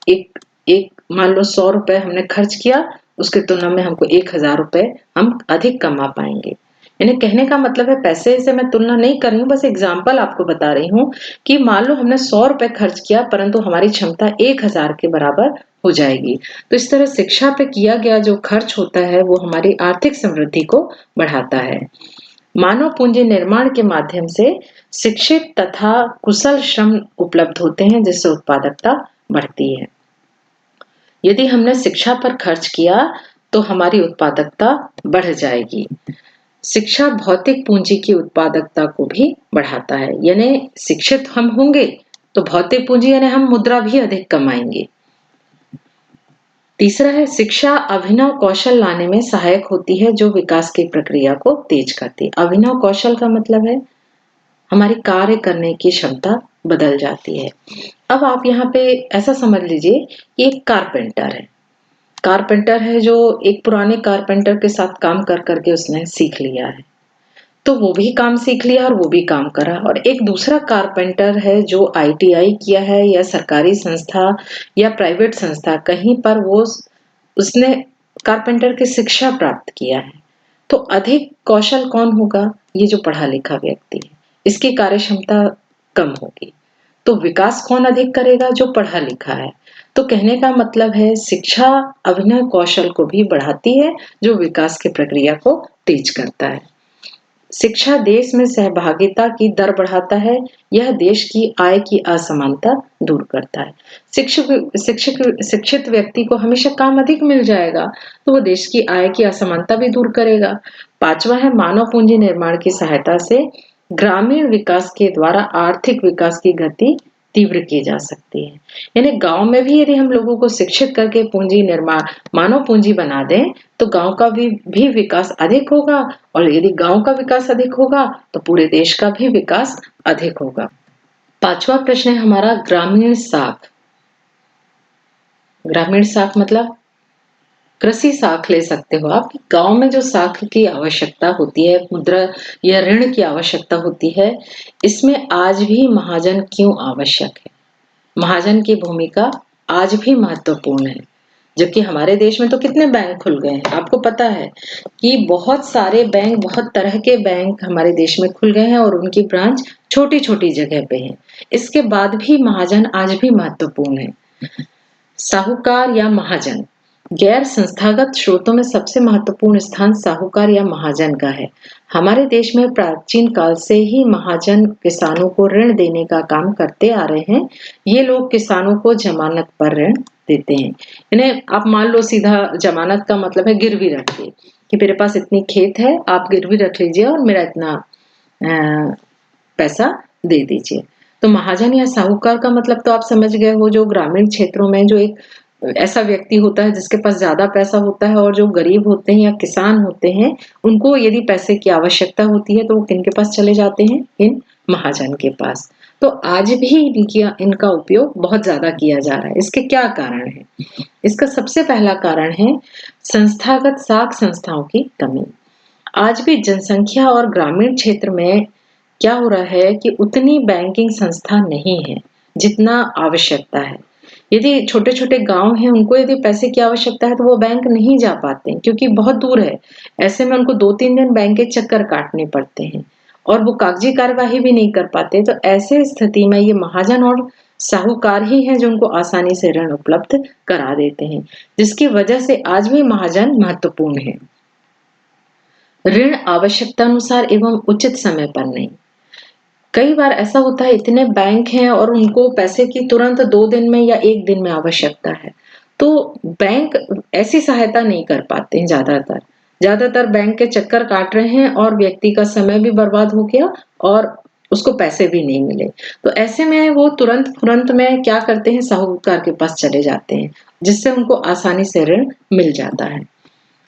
एक एक मान लो 100 रुपए हमने खर्च किया, उसकी तुलना में हमको 1000 रुपए हम अधिक कमा पाएंगे। यानी कहने का मतलब है, पैसे से मैं तुलना नहीं कर रही हूँ, बस एग्जाम्पल आपको बता रही हूँ कि मान लो हमने 100 रुपए खर्च किया, परंतु हमारी क्षमता 1000 के बराबर हो जाएगी। तो इस तरह शिक्षा पे किया गया जो खर्च होता है वो हमारी आर्थिक समृद्धि को बढ़ाता है। मानव पूंजी निर्माण के माध्यम से शिक्षित तथा कुशल श्रम उपलब्ध होते हैं, जिससे उत्पादकता बढ़ती है। यदि हमने शिक्षा पर खर्च किया तो हमारी उत्पादकता बढ़ जाएगी। शिक्षा भौतिक पूंजी की उत्पादकता को भी बढ़ाता है। यानी शिक्षित हम होंगे तो भौतिक पूंजी यानी हम मुद्रा भी अधिक कमाएंगे। तीसरा है, शिक्षा अभिनव कौशल लाने में सहायक होती है, जो विकास की प्रक्रिया को तेज करती है। अभिनव कौशल का मतलब है हमारी कार्य करने की क्षमता बदल जाती है। अब आप यहाँ पे ऐसा समझ लीजिए कि एक कारपेंटर है। कारपेंटर है जो एक पुराने कारपेंटर के साथ काम कर करके उसने सीख लिया है, तो वो भी काम सीख लिया और वो भी काम करा। और एक दूसरा कारपेंटर है जो आईटीआई किया है या सरकारी संस्था या प्राइवेट संस्था कहीं पर वो उसने कारपेंटर की शिक्षा प्राप्त किया है। तो अधिक कौशल कौन होगा? ये जो पढ़ा लिखा व्यक्ति है, इसकी कार्य क्षमता कम होगी। तो विकास कौन अधिक करेगा? जो पढ़ा लिखा है। तो कहने का मतलब है शिक्षा अभिनव कौशल को भी बढ़ाती है, जो विकास की प्रक्रिया को तेज करता है। शिक्षा देश में सहभागिता की दर बढ़ाता है। यह देश की आय की असमानता दूर करता है। शिक्षित व्यक्ति को हमेशा काम अधिक मिल जाएगा, तो वो देश की आय की असमानता भी दूर करेगा। पांचवा है, मानव पूंजी निर्माण की सहायता से ग्रामीण विकास के द्वारा आर्थिक विकास की गति तीव्र की जा सकती है। यानी गांव में भी यदि हम लोगों को शिक्षित करके पूंजी निर्माण मानव पूंजी बना दें, तो गांव का भी विकास अधिक होगा, और यदि गांव का विकास अधिक होगा तो पूरे देश का भी विकास अधिक होगा। पांचवा प्रश्न है हमारा, ग्रामीण साख। ग्रामीण साख मतलब कृषि साख ले सकते हो आप। गांव में जो साख की आवश्यकता होती है, मुद्रा या ऋण की आवश्यकता होती है, इसमें आज भी महाजन क्यों आवश्यक है? महाजन की भूमिका आज भी महत्वपूर्ण है। जबकि हमारे देश में तो कितने बैंक खुल गए हैं, आपको पता है कि बहुत सारे बैंक, बहुत तरह के बैंक हमारे देश में खुल गए हैं और उनकी ब्रांच छोटी छोटी जगह पे है। इसके बाद भी महाजन आज भी महत्वपूर्ण है। साहूकार या महाजन, गैर संस्थागत स्रोतों में सबसे महत्वपूर्ण स्थान साहूकार या महाजन का है। हमारे देश में प्राचीन काल से ही महाजन किसानों को ऋण देने का काम करते आ रहे हैं। ये लोग किसानों को जमानत पर ऋण देते हैं। इन्हें आप मान लो, सीधा जमानत का मतलब है गिरवी रख के कि मेरे पास इतनी खेत है, आप गिरवी रख लीजिए और मेरा इतना पैसा दे दीजिए। तो महाजन या साहूकार का मतलब तो आप समझ गए हो, जो ग्रामीण क्षेत्रों में जो एक ऐसा व्यक्ति होता है जिसके पास ज्यादा पैसा होता है, और जो गरीब होते हैं या किसान होते हैं, उनको यदि पैसे की आवश्यकता होती है तो वो किनके पास चले जाते हैं? इन महाजन के पास। तो आज भी इनका उपयोग बहुत ज्यादा किया जा रहा है। इसके क्या कारण है? इसका सबसे पहला कारण है संस्थागत साख संस्थाओं की कमी। आज भी जनसंख्या और ग्रामीण क्षेत्र में क्या हो रहा है कि उतनी बैंकिंग संस्था नहीं है जितना आवश्यकता है। यदि छोटे छोटे गांव हैं, उनको यदि पैसे की आवश्यकता है तो वो बैंक नहीं जा पाते क्योंकि बहुत दूर है। ऐसे में उनको 2-3 दिन बैंक के चक्कर काटने पड़ते हैं और वो कागजी कार्यवाही भी नहीं कर पाते। तो ऐसे स्थिति में ये महाजन और साहूकार ही हैं जो उनको आसानी से ऋण उपलब्ध करा देते हैं, जिसकी वजह से आज भी महाजन महत्वपूर्ण है। ऋण आवश्यकता अनुसार एवं उचित समय पर नहीं। कई बार ऐसा होता है, इतने बैंक हैं और उनको पैसे की तुरंत 2 दिन में या 1 दिन में आवश्यकता है, तो बैंक ऐसी सहायता नहीं कर पाते हैं। ज्यादातर बैंक के चक्कर काट रहे हैं और व्यक्ति का समय भी बर्बाद हो गया और उसको पैसे भी नहीं मिले। तो ऐसे में वो तुरंत में क्या करते हैं, साहूकार के पास चले जाते हैं, जिससे उनको आसानी से ऋण मिल जाता है।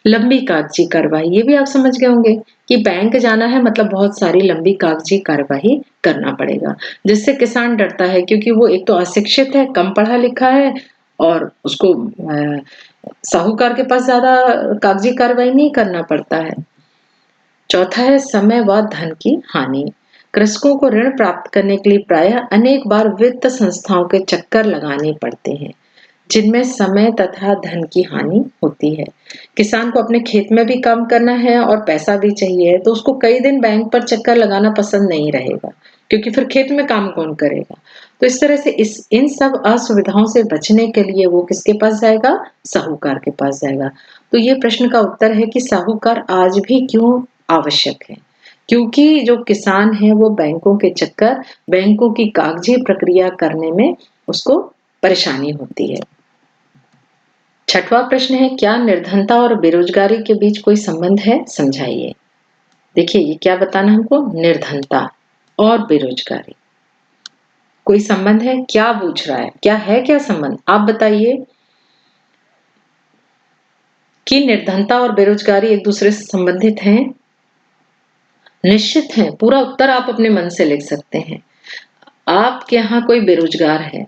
लंबी कागजी कार्यवाही, ये भी आप समझ गए होंगे कि बैंक जाना है मतलब बहुत सारी लंबी कागजी कार्यवाही करना पड़ेगा, जिससे किसान डरता है क्योंकि वो एक तो अशिक्षित है, कम पढ़ा लिखा है और उसको साहूकार के पास ज्यादा कागजी कार्यवाही नहीं करना पड़ता है। चौथा है समय व धन की हानि। कृषकों को ऋण प्राप्त करने के लिए प्रायः अनेक बार वित्त संस्थाओं के चक्कर लगाने पड़ते हैं, जिनमें समय तथा धन की हानि होती है। किसान को अपने खेत में भी काम करना है और पैसा भी चाहिए, तो उसको कई दिन बैंक पर चक्कर लगाना पसंद नहीं रहेगा, क्योंकि फिर खेत में काम कौन करेगा। तो इस तरह से इन सब असुविधाओं से बचने के लिए वो किसके पास जाएगा? साहूकार के पास जाएगा। तो ये प्रश्न का उत्तर है कि साहूकार आज भी क्यों आवश्यक है, क्योंकि जो किसान है वो बैंकों के चक्कर, बैंकों की कागजी प्रक्रिया करने में उसको परेशानी होती है। छठवां प्रश्न है, क्या निर्धनता और बेरोजगारी के बीच कोई संबंध है? समझाइए। देखिए ये क्या बताना हमको, निर्धनता और बेरोजगारी कोई संबंध है? क्या पूछ रहा है, क्या है, क्या संबंध आप बताइए कि निर्धनता और बेरोजगारी एक दूसरे से संबंधित हैं? निश्चित है, पूरा उत्तर आप अपने मन से लिख सकते हैं। आपके यहाँ कोई बेरोजगार है,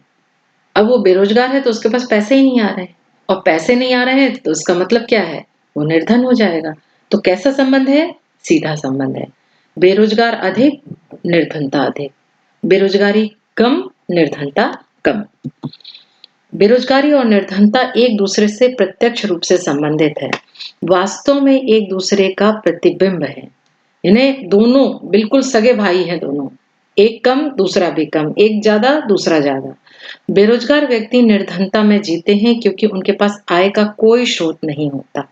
अब वो बेरोजगार है तो उसके पास पैसे ही नहीं आ रहे हैं, और पैसे नहीं आ रहे हैं तो उसका मतलब क्या है, वो निर्धन हो जाएगा। तो कैसा संबंध है? सीधा संबंध है। बेरोजगार अधिक, निर्धनता अधिक। बेरोजगारी कम, निर्धनता कम। बेरोजगारी और निर्धनता एक दूसरे से प्रत्यक्ष रूप से संबंधित है, वास्तव में एक दूसरे का प्रतिबिंब है। इन्हें दोनों बिल्कुल सगे भाई हैं दोनों, एक कम दूसरा भी कम, एक ज्यादा दूसरा ज्यादा। बेरोजगार व्यक्ति निर्धनता में जीते हैं क्योंकि उनके पास आय का कोई स्रोत नहीं होता।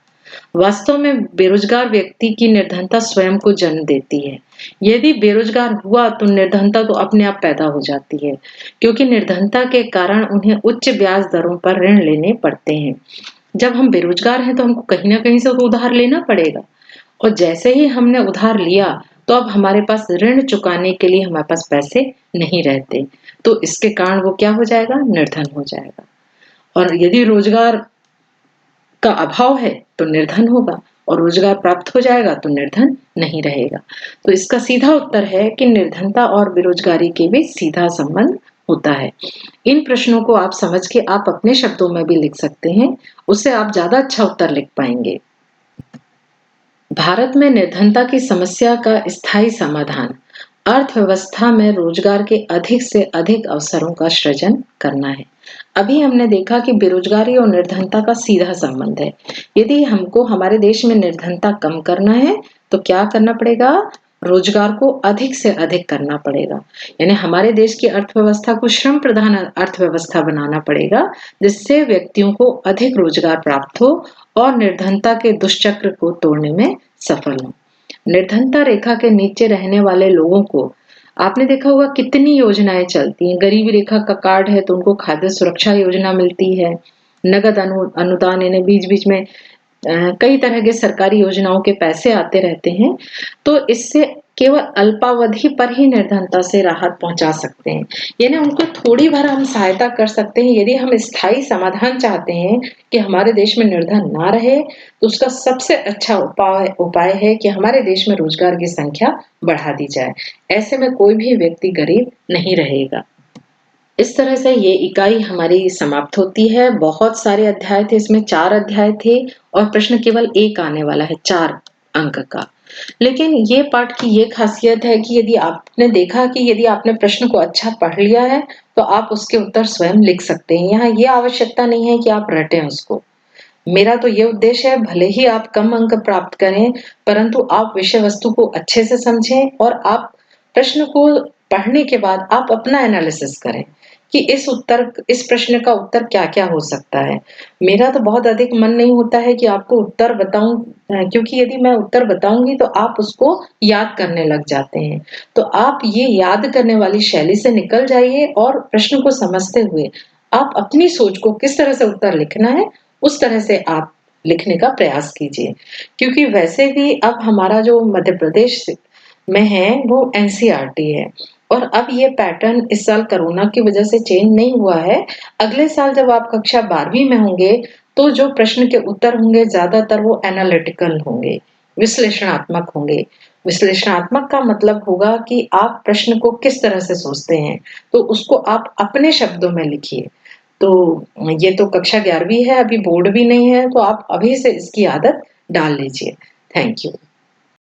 वास्तव में बेरोजगार व्यक्ति की निर्धनता स्वयं को जन्म देती है। यदि बेरोजगार हुआ तो निर्धनता तो अपने आप पैदा हो जाती है, क्योंकि निर्धनता के कारण उन्हें उच्च ब्याज दरों पर ऋण लेने पड़ते हैं। जब हम बेरोजगार हैं तो हमको कहीं ना कहीं से तो उधार लेना पड़ेगा, और जैसे ही हमने उधार लिया तो अब हमारे पास ऋण चुकाने के लिए हमारे पास पैसे नहीं रहते, तो इसके कारण वो क्या हो जाएगा? निर्धन हो जाएगा। और यदि रोजगार का अभाव है तो निर्धन होगा, और रोजगार प्राप्त हो जाएगा तो निर्धन नहीं रहेगा। तो इसका सीधा उत्तर है कि निर्धनता और बेरोजगारी के बीच सीधा संबंध होता है। इन प्रश्नों को आप समझ के आप अपने शब्दों में भी लिख सकते हैं, उससे आप ज्यादा अच्छा उत्तर लिख पाएंगे। भारत में निर्धनता की समस्या का स्थायी समाधान अर्थव्यवस्था में रोजगार के अधिक से अधिक अवसरों का सृजन करना है। अभी हमने देखा कि बेरोजगारी और निर्धनता का सीधा संबंध है। यदि हमको हमारे देश में निर्धनता कम करना है तो क्या करना पड़ेगा? रोजगार को अधिक से अधिक करना पड़ेगा, यानी हमारे देश की अर्थव्यवस्था को श्रम प्रधान अर्थव्यवस्था बनाना पड़ेगा, जिससे व्यक्तियों को अधिक रोजगार प्राप्त हो और निर्धनता के दुष्चक्र को तोड़ने में सफल हो। निर्धनता रेखा के नीचे रहने वाले लोगों को आपने देखा होगा कितनी योजनाएं चलती हैं। गरीबी रेखा का कार्ड है तो उनको खाद्य सुरक्षा योजना मिलती है, नगद अनुदान, यानी बीच बीच में कई तरह के सरकारी योजनाओं के पैसे आते रहते हैं। तो इससे केवल अल्पावधि पर ही निर्धनता से राहत पहुंचा सकते हैं, यानी उनको थोड़ी भर हम सहायता कर सकते हैं। यदि हम स्थायी समाधान चाहते हैं कि हमारे देश में निर्धन ना रहे, तो उसका सबसे अच्छा उपाय है कि हमारे देश में रोजगार की संख्या बढ़ा दी जाए। ऐसे में कोई भी व्यक्ति गरीब नहीं रहेगा। इस तरह से ये इकाई हमारी समाप्त होती है। बहुत सारे अध्याय थे, इसमें 4 अध्याय थे और प्रश्न केवल एक आने वाला है 4 अंक का। लेकिन ये पाठ की ये खासियत है कि यदि आपने देखा कि यदि आपने प्रश्न को अच्छा पढ़ लिया है तो आप उसके उत्तर स्वयं लिख सकते हैं। यहाँ ये आवश्यकता नहीं है कि आप रटें उसको। मेरा तो ये उद्देश्य है, भले ही आप कम अंक प्राप्त करें, परंतु आप विषय वस्तु को अच्छे से समझें और आप प्रश्न को पढ़ने के बाद आप अपना एनालिसिस करें कि इस प्रश्न का उत्तर क्या-क्या हो सकता है। मेरा तो बहुत अधिक मन नहीं होता है कि आपको उत्तर बताऊं, क्योंकि यदि मैं उत्तर बताऊंगी तो आप उसको याद करने लग जाते हैं। तो आप ये याद करने वाली शैली से निकल जाइए और प्रश्न को समझते हुए आप अपनी सोच को किस तरह से उत्तर लिखना है उस तरह से आप लिखने का प्रयास कीजिए। क्योंकि वैसे भी अब हमारा जो मध्य प्रदेश में है वो एनसीईआरटी है, और अब ये पैटर्न इस साल कोरोना की वजह से चेंज नहीं हुआ है। अगले साल जब आप कक्षा 12वीं में होंगे तो जो प्रश्न के उत्तर होंगे ज़्यादातर वो एनालिटिकल होंगे, विश्लेषणात्मक होंगे। विश्लेषणात्मक का मतलब होगा कि आप प्रश्न को किस तरह से सोचते हैं, तो उसको आप अपने शब्दों में लिखिए। तो ये तो कक्षा 11वीं है, अभी बोर्ड भी नहीं है, तो आप अभी से इसकी आदत डाल लीजिए। Thank you.